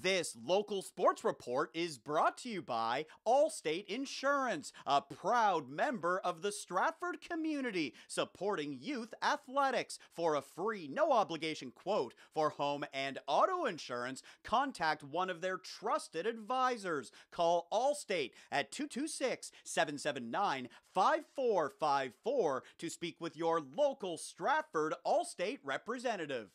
This local sports report is brought to you by Allstate Insurance, a proud member of the Stratford community, supporting youth athletics. For a free, no-obligation quote for home and auto insurance, contact one of their trusted advisors. Call Allstate at 226-779-5454 to speak with your local Stratford Allstate representative.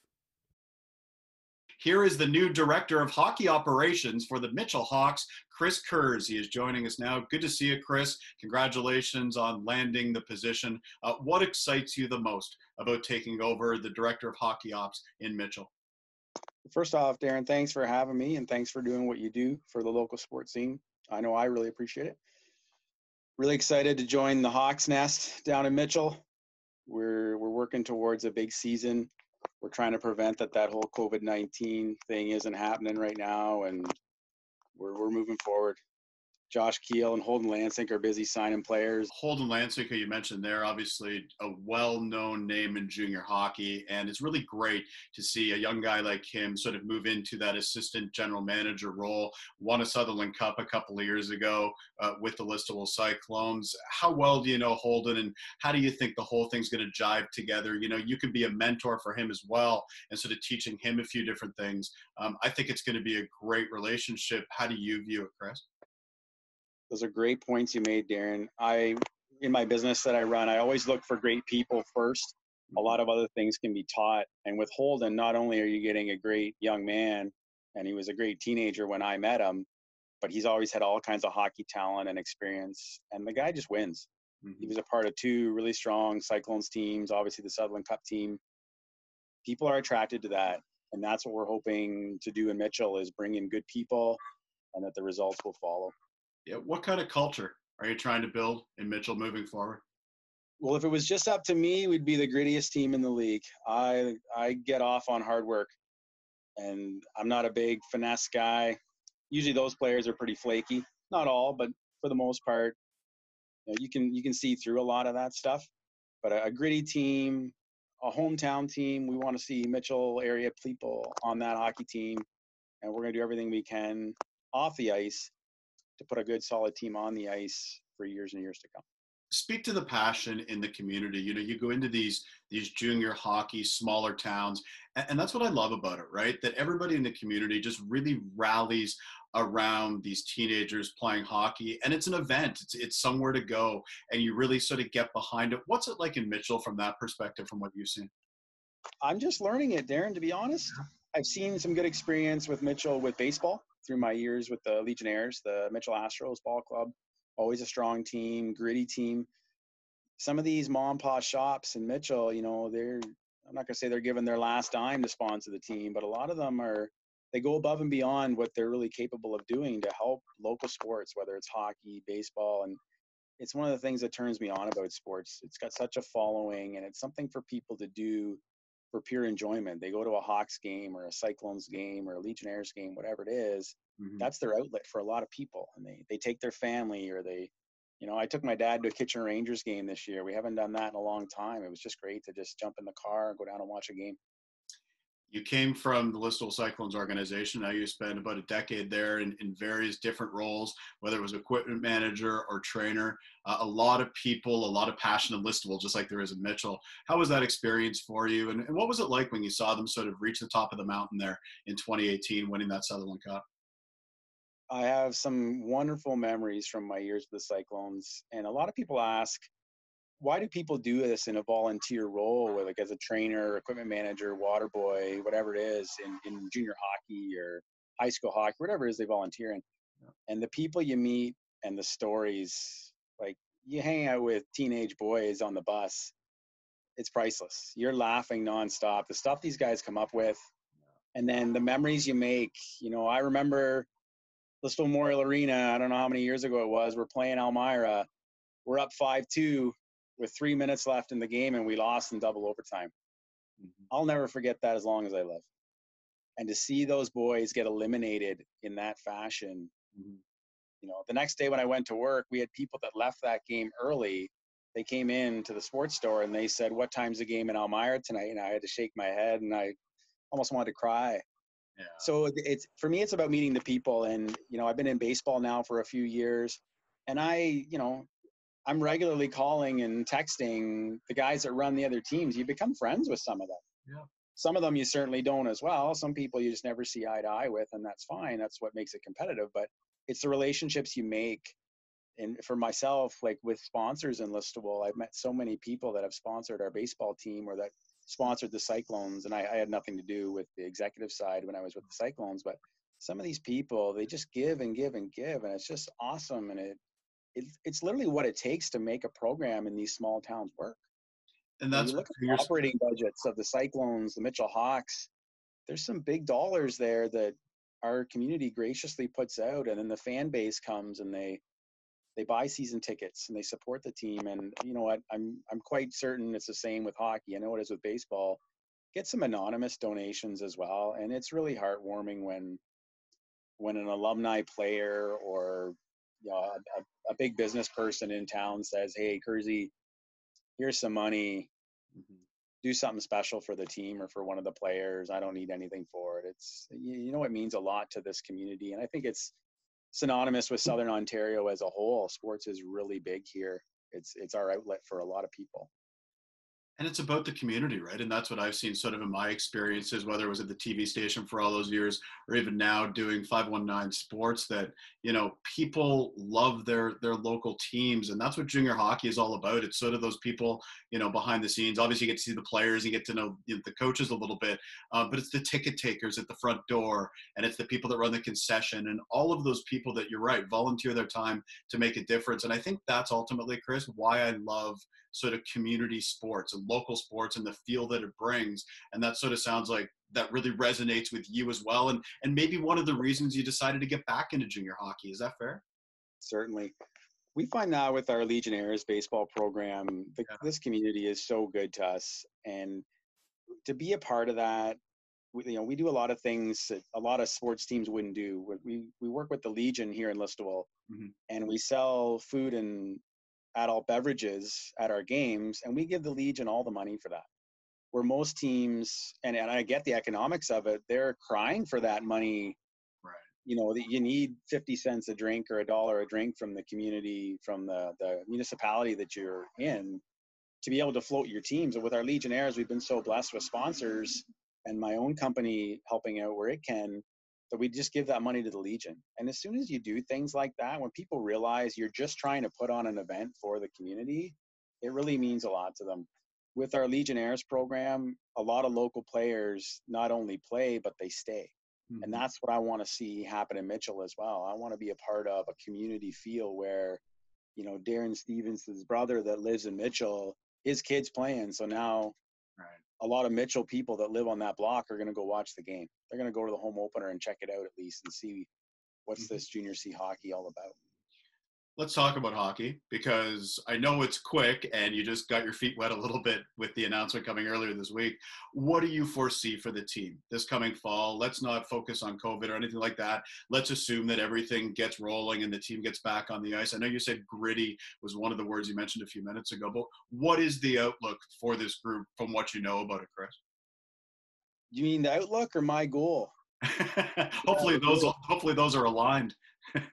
Here is the new Director of Hockey Operations for the Mitchell Hawks, Chris Kurz. He is joining us now. Good to see you, Chris. Congratulations on landing the position. What excites you the most about taking over the Director of Hockey Ops in Mitchell? First off, Darren, thanks for having me, and thanks for doing what you do for the local sports scene. I know I really appreciate it. Really excited to join the Hawks Nest down in Mitchell. We're working towards a big season. We're trying to prevent that whole COVID-19 thing isn't happening right now, and we're moving forward. Josh Keel and Holden Lansing are busy signing players. Holden Lansing, who you mentioned there, obviously a well-known name in junior hockey, and it's really great to see a young guy like him sort of move into that assistant general manager role. Won a Sutherland Cup a couple of years ago with the Listowel Cyclones. How well do you know Holden, and how do you think the whole thing's going to jive together? You know, you can be a mentor for him as well and sort of teaching him a few different things. I think it's going to be a great relationship. How do you view it, Chris? Those are great points you made, Darren. In my business that I run, I always look for great people first. A lot of other things can be taught. And with Holden, not only are you getting a great young man, and he was a great teenager when I met him, but he's always had all kinds of hockey talent and experience. And the guy just wins. Mm-hmm. He was a part of two really strong Cyclones teams, obviously the Sutherland Cup team. People are attracted to that. And that's what we're hoping to do in Mitchell, is bring in good people and that the results will follow. Yeah, what kind of culture are you trying to build in Mitchell moving forward? Well, if it was just up to me, we'd be the grittiest team in the league. I get off on hard work, and I'm not a big finesse guy. Usually those players are pretty flaky. Not all, but for the most part, you can see through a lot of that stuff. But a gritty team, a hometown team, we want to see Mitchell area people on that hockey team, and we're going to do everything we can off the ice to put a good, solid team on the ice for years and years to come. Speak to the passion in the community. You know, you go into these junior hockey, smaller towns, and that's what I love about it, right? That everybody in the community just really rallies around these teenagers playing hockey, and it's an event. It's somewhere to go, and you really sort of get behind it. What's it like in Mitchell from that perspective, from what you've seen? I'm just learning it, Darren, to be honest. I've seen some good experience with Mitchell with baseball through my years with the Legionnaires, the Mitchell Astros ball club. Always a strong team, gritty team. Some of these mom pa shops in Mitchell, I'm not going to say they're giving their last dime to sponsor the team, but a lot of them they go above and beyond what they're really capable of doing to help local sports, whether it's hockey, baseball. And it's one of the things that turns me on about sports. It's got such a following, and it's something for people to do for pure enjoyment. They go to a Hawks game or a Cyclones game or a Legionnaires game, whatever it is. Mm-hmm. That's their outlet for a lot of people. And they take their family, or I took my dad to a Kitchener Rangers game this year. We haven't done that in a long time. It was just great to just jump in the car and go down and watch a game. You came from the Listowel Cyclones organization. Now you spent about a decade there in various different roles, whether it was equipment manager or trainer. A lot of people, a lot of passion in Listowel, just like there is in Mitchell. How was that experience for you? And what was it like when you saw them sort of reach the top of the mountain there in 2018, winning that Sutherland Cup? I have some wonderful memories from my years with the Cyclones. And a lot of people ask, why do people do this in a volunteer role, like as a trainer, equipment manager, water boy, whatever it is, in junior hockey or high school hockey, whatever it is they volunteer in? Yeah. And the people you meet and the stories, like you hang out with teenage boys on the bus, it's priceless. You're laughing nonstop. The stuff these guys come up with, and then the memories you make. I remember Listowel Memorial Arena, I don't know how many years ago it was, we're playing Elmira. We're up 5-2 with 3 minutes left in the game, and we lost in double overtime. Mm-hmm. I'll never forget that as long as I live. And to see those boys get eliminated in that fashion, mm-hmm. The next day when I went to work, we had people that left that game early. They came in to the sports store and they said, "What time's the game in Elmira tonight?" And I had to shake my head, and I almost wanted to cry. Yeah. So it's, for me, it's about meeting the people. And, you know, I've been in baseball now for a few years, and I'm regularly calling and texting the guys that run the other teams. You become friends with some of them. Yeah. Some of them you certainly don't as well. Some people you just never see eye to eye with, and that's fine. That's what makes it competitive. But it's the relationships you make. And for myself, like with sponsors in Listowel, I've met so many people that have sponsored our baseball team or that sponsored the Cyclones. And I had nothing to do with the executive side when I was with the Cyclones, but some of these people, they just give and give and give. And it's just awesome. And it's literally what it takes to make a program in these small towns work. And You know, that's you what look at the operating budgets of the Cyclones, the Mitchell Hawks, there's some big dollars there that our community graciously puts out. And then the fan base comes and they buy season tickets and they support the team. And you know what? I'm quite certain it's the same with hockey. I know it is with baseball. Get some anonymous donations as well. And it's really heartwarming when an alumni player or, you know, a big business person in town says, "Hey, Kurzy, here's some money. Do something special for the team or for one of the players. I don't need anything for it." It's, you know, it means a lot to this community. And I think it's synonymous with Southern Ontario as a whole. Sports is really big here. It's our outlet for a lot of people. And it's about the community, right? And that's what I've seen sort of in my experiences, whether it was at the TV station for all those years or even now doing 519 sports, that, you know, people love their local teams. And that's what junior hockey is all about. It's sort of those people, you know, behind the scenes. Obviously you get to see the players, you get to know the coaches a little bit, but it's the ticket takers at the front door, and it's the people that run the concession, and all of those people that, you're right, volunteer their time to make a difference. And I think that's ultimately, Chris, why I love sort of community sports and local sports and the feel that it brings. And that sort of sounds like that really resonates with you as well. And maybe one of the reasons you decided to get back into junior hockey. Is that fair? Certainly. We find that with our Legionnaires baseball program, this community is so good to us. And to be a part of that, we do a lot of things that a lot of sports teams wouldn't do. We work with the Legion here in Listowel, and we sell food and adult beverages at our games, and we give the Legion all the money for that. Where most teams, and I get the economics of it, they're crying for that money. Right. You know, that you need 50 cents a drink or $1 a drink from the community, from the municipality that you're in, to be able to float your teams. And with our Legionnaires, we've been so blessed with sponsors and my own company helping out where it can, that we just give that money to the Legion. And as soon as you do things like that, when people realize you're just trying to put on an event for the community, it really means a lot to them. With our Legionnaires program, a lot of local players not only play, but they stay. And that's what I want to see happen in Mitchell as well. I want to be a part of a community feel where, you know, Darren Stevens' brother that lives in Mitchell, his kid's playing. So now a lot of Mitchell people that live on that block are going to go watch the game. They're going to go to the home opener and check it out at least and see what's this junior C hockey all about. Let's talk about hockey, because I know it's quick and you just got your feet wet a little bit with the announcement coming earlier this week. What do you foresee for the team this coming fall? Let's not focus on COVID or anything like that. Let's assume that everything gets rolling and the team gets back on the ice. I know you said gritty was one of the words you mentioned a few minutes ago, but what is the outlook for this group from what you know about it, Chris? You mean the outlook or my goal? Hopefully those are aligned.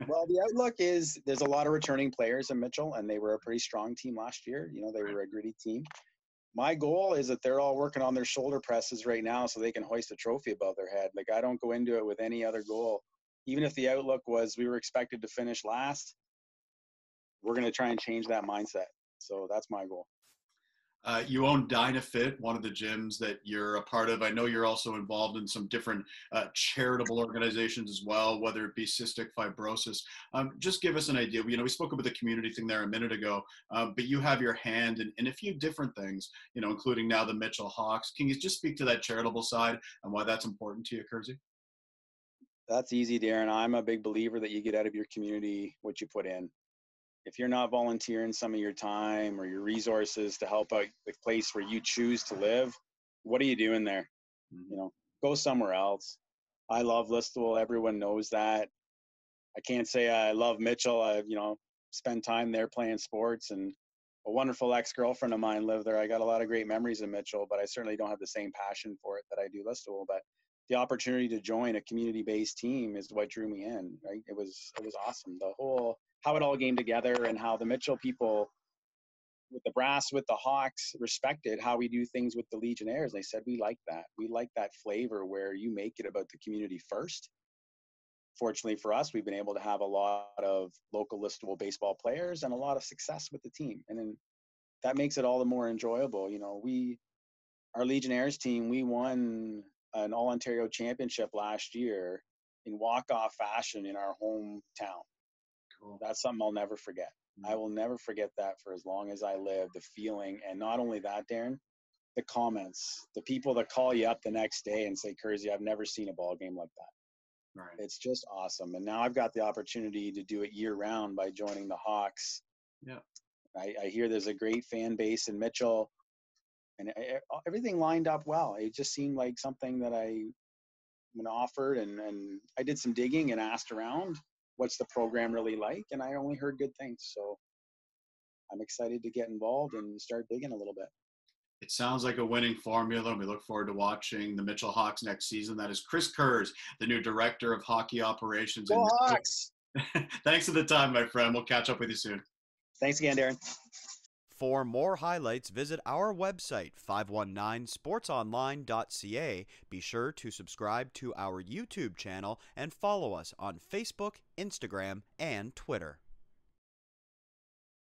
Well, the outlook is there's a lot of returning players in Mitchell, and they were a pretty strong team last year. You know, they were a gritty team. My goal is that they're all working on their shoulder presses right now so they can hoist a trophy above their head. Like, I don't go into it with any other goal. Even if the outlook was we were expected to finish last, we're going to try and change that mindset. So that's my goal. You own Dynafit, one of the gyms that you're a part of. I know you're also involved in some different charitable organizations as well, whether it be cystic fibrosis. Just give us an idea. You know, we spoke about the community thing there a minute ago, but you have your hand in a few different things, you know, including now the Mitchell Hawks. Can you just speak to that charitable side and why that's important to you, Kurzy? That's easy, Darren. I'm a big believer that you get out of your community what you put in. If you're not volunteering some of your time or your resources to help out the place where you choose to live, what are you doing there? You know, go somewhere else. I love Listowel. Everyone knows that. I can't say I love Mitchell. I've, you know, spent time there playing sports, and a wonderful ex-girlfriend of mine lived there. I got a lot of great memories in Mitchell, but I certainly don't have the same passion for it that I do Listowel. But the opportunity to join a community-based team is what drew me in, right? It was awesome. The whole, how it all came together and how the Mitchell people with the brass, with the Hawks, respected how we do things with the Legionnaires. They said, we like that. We like that flavor where you make it about the community first. Fortunately for us, we've been able to have a lot of local Listowel baseball players and a lot of success with the team. And then that makes it all the more enjoyable. You know, our Legionnaires team, we won an All-Ontario championship last year in walk-off fashion in our hometown. Cool. That's something I'll never forget. I will never forget that for as long as I live, the feeling. And not only that, Darren, the comments, the people that call you up the next day and say, Kurz, I've never seen a ball game like that. Right. It's just awesome. And now I've got the opportunity to do it year round by joining the Hawks. Yeah. I hear there's a great fan base in Mitchell, and everything lined up well. It just seemed like something that I offered, and I did some digging and asked around, what's the program really like? And I only heard good things. So I'm excited to get involved and start digging a little bit. It sounds like a winning formula, and we look forward to watching the Mitchell Hawks next season. That is Chris Kurz, the new Director of Hockey Operations. Go Hawks! Thanks for the time, my friend. We'll catch up with you soon. Thanks again, Darren. For more highlights, visit our website, 519sportsonline.ca. Be sure to subscribe to our YouTube channel and follow us on Facebook, Instagram, and Twitter.